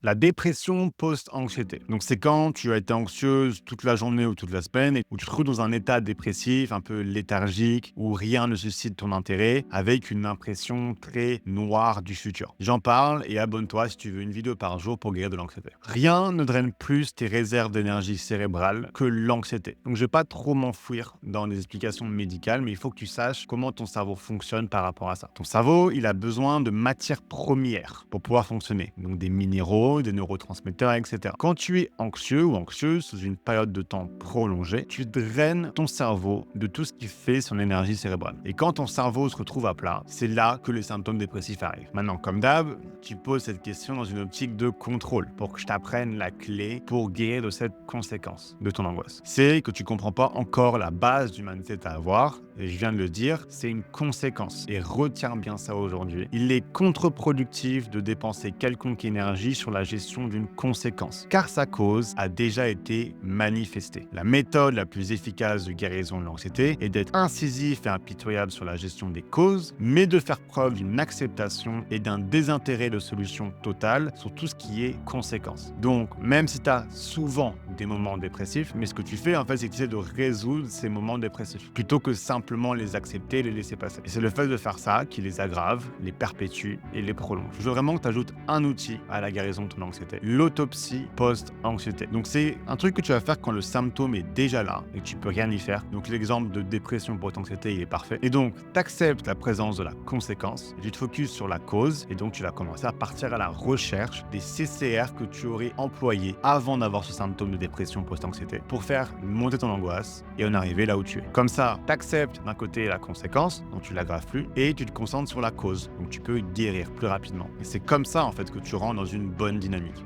La dépression post-anxiété. Donc, c'est quand tu as été anxieuse toute la journée ou toute la semaine et où tu te trouves dans un état dépressif, un peu léthargique, où rien ne suscite ton intérêt, avec une impression très noire du futur. J'en parle et abonne-toi si tu veux une vidéo par jour pour guérir de l'anxiété. Rien ne draine plus tes réserves d'énergie cérébrale que l'anxiété. Donc, je vais pas trop m'enfouir dans les explications médicales, mais il faut que tu saches comment ton cerveau fonctionne par rapport à ça. Ton cerveau, il a besoin de matières premières pour pouvoir fonctionner. Donc, des minéraux, des neurotransmetteurs, etc. Quand tu es anxieux ou anxieuse sous une période de temps prolongée, tu draines ton cerveau de tout ce qui fait son énergie cérébrale. Et quand ton cerveau se retrouve à plat, c'est là que les symptômes dépressifs arrivent. Maintenant, comme d'hab, tu poses cette question dans une optique de contrôle pour que je t'apprenne la clé pour guérir de cette conséquence de ton angoisse. C'est que tu comprends pas encore la base du mindset à avoir, et je viens de le dire, c'est une conséquence. Et retiens bien ça aujourd'hui. Il est contre-productif de dépenser quelconque énergie sur la gestion d'une conséquence, car sa cause a déjà été manifestée. La méthode la plus efficace de guérison de l'anxiété est d'être incisif et impitoyable sur la gestion des causes, mais de faire preuve d'une acceptation et d'un désintérêt de solution totale sur tout ce qui est conséquence. Donc, même si tu as souvent des moments dépressifs, mais ce que tu fais, en fait, c'est que tu essaies de résoudre ces moments dépressifs, plutôt que simplement les accepter et les laisser passer. Et c'est le fait de faire ça qui les aggrave, les perpétue et les prolonge. Je veux vraiment que tu ajoutes un outil à la guérison de ton anxiété, l'autopsie post-anxiété. Donc, c'est un truc que tu vas faire quand le symptôme est déjà là et que tu peux rien y faire. Donc, l'exemple de dépression post-anxiété, il est parfait. Et donc, tu acceptes la présence de la conséquence et tu te focuses sur la cause. Et donc, tu vas commencer à partir à la recherche des CCR que tu aurais employés avant d'avoir ce symptôme de dépression post-anxiété pour faire monter ton angoisse et en arriver là où tu es. Comme ça, tu acceptes d'un côté la conséquence, donc tu l'aggraves plus, et tu te concentres sur la cause. Donc, tu peux guérir plus rapidement. Et c'est comme ça, en fait, que tu rentres dans une bonne dynamique.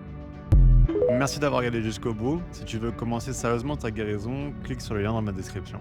Merci d'avoir regardé jusqu'au bout. Si tu veux commencer sérieusement ta guérison, clique sur le lien dans ma description.